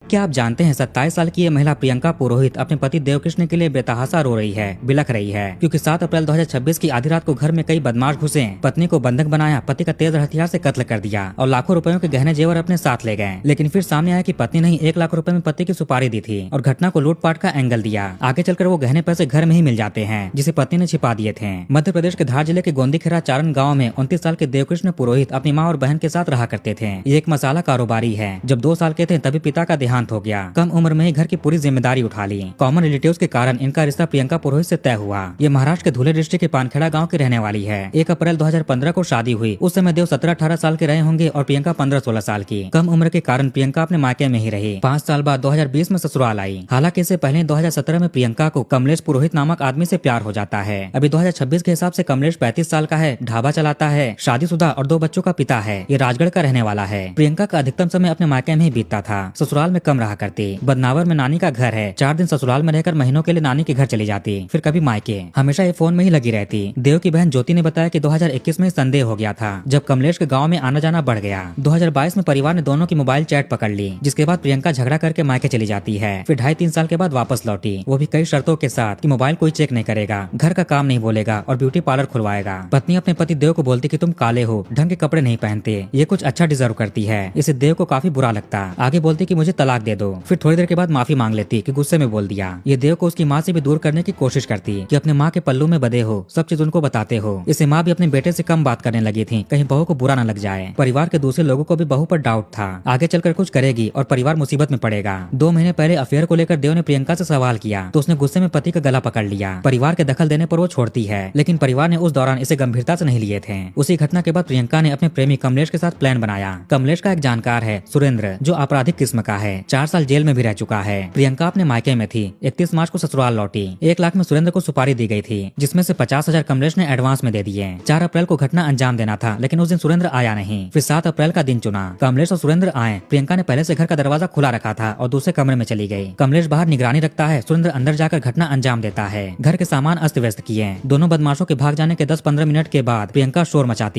क्या आप जानते हैं 27 साल की ये महिला प्रियंका पुरोहित अपने पति देवकृष्ण के लिए बेतहासा रो रही है, बिलख रही है, क्योंकि 7 अप्रैल 2026 की आधी रात को घर में कई बदमाश घुसे, पत्नी को बंधक बनाया, पति का तेज हथियार से कत्ल कर दिया और लाखों रुपयों के गहने जेवर अपने साथ ले गए। लेकिन फिर सामने आया कि पत्नी ने 1 लाख रुपए में पति की सुपारी दी थी और घटना को लूटपाट का एंगल दिया। आगे चलकर वो गहने पैसे घर में ही मिल जाते हैं जिसे पत्नी ने छिपा दिए थे। मध्य प्रदेश के धार जिले के गोंदीखेड़ा चारण गाँव में 29 साल के देवकृष्ण पुरोहित अपनी माँ और बहन के साथ रहा करते थे। ये एक मसाला कारोबारी है। जब 2 साल के थे तभी पिता का देहांत हो गया। कम उम्र में ही घर की पूरी जिम्मेदारी उठा ली। कॉमन रिलेटिव्स के कारण इनका रिश्ता प्रियंका पुरोहित से तय हुआ। ये महाराष्ट्र के धुले डिस्ट्रिक्ट के पानखेड़ा गांव की रहने वाली है। 1 अप्रैल 2015 को शादी हुई। उस समय देव 17-18 साल के रहे होंगे और प्रियंका 15-16 साल की। कम उम्र के कारण प्रियंका अपने मायके में ही रही। 5 साल बाद 2020 में ससुराल आई। हालांकि इससे पहले 2017 में प्रियंका को कमलेश पुरोहित नामक आदमी से प्यार हो जाता है। अभी 2026 के हिसाब से कमलेश 35 साल का है, ढाबा चलाता है, शादीशुदा और 2 बच्चों का पिता है। ये राजगढ़ का रहने वाला है। प्रियंका का अधिकतम समय अपने मायके में ही बीतता था, ससुराल में कम रहा करती। बदनावर में नानी का घर है। 4 दिन ससुराल में रहकर महीनों के लिए नानी के घर चली जाती, फिर कभी मायके। हमेशा ये फोन में ही लगी रहती। देव की बहन ज्योति ने बताया कि 2021 में संदेह हो गया था जब कमलेश के गांव में आना जाना बढ़ गया। 2022 में परिवार ने दोनों की मोबाइल चैट पकड़ ली, जिसके बाद प्रियंका झगड़ा करके मायके चली जाती है। फिर 2.5-3 साल के बाद वापस लौटी, वो भी कई शर्तों के साथ कि मोबाइल कोई चेक नहीं करेगा, घर का काम नहीं बोलेगा और ब्यूटी पार्लर खुलवाएगा। पत्नी अपने पति देव को बोलती कि तुम काले हो, ढंग के कपड़े नहीं पहनते, ये कुछ अच्छा डिजर्व करती है। इसे देव को काफी बुरा लगता। आगे बोलती कि मुझे तलाक दे दो। फिर थोड़ी देर के बाद माफी मांग लेती कि गुस्से में बोल दिया। ये देव को उसकी माँ से भी दूर करने की कोशिश करती कि अपने माँ के पल्लू में बंधे हो, सब चीज उनको बताते हो। इसे माँ भी अपने बेटे से कम बात करने लगी थी, कहीं बहू को बुरा न लग जाए। परिवार के दूसरे लोगों को भी बहू पर डाउट था, आगे चलकर कुछ करेगी और परिवार मुसीबत में पड़ेगा। 2 महीने पहले अफेयर को लेकर देव ने प्रियंका से सवाल किया तो उसने गुस्से में पति का गला पकड़ लिया। परिवार के दखल देने पर वो छोड़ती है, लेकिन परिवार ने उस दौरान इसे गंभीरता से नहीं लिए थे। उसी घटना के बाद प्रियंका ने अपने प्रेमी कमलेश के साथ प्लान बनाया। कमलेश का एक जानकार है सुरेंद्र, जो आपराधिक किस्म का है, 4 साल जेल में भी रह चुका है। प्रियंका अपने मायके में थी। 31 मार्च को ससुराल लौटी। 1 लाख में सुरेंद्र को सुपारी दी गई थी, जिसमें से 50,000 कमलेश ने एडवांस में दे दिए। 4 अप्रैल को घटना अंजाम देना था, लेकिन उस दिन सुरेंद्र आया नहीं। फिर 7 अप्रैल का दिन चुना। कमलेश और सुरेंद्र आए। प्रियंका ने पहले से घर का दरवाजा खुला रखा था और दूसरे कमरे में चली गई। कमलेश बाहर निगरानी रखता है, सुरेंद्र अंदर जाकर घटना अंजाम देता है। घर के सामान अस्त व्यस्त किए। दोनों बदमाशों के भाग जाने के 10-15 मिनट के बाद प्रियंका शोर मचाती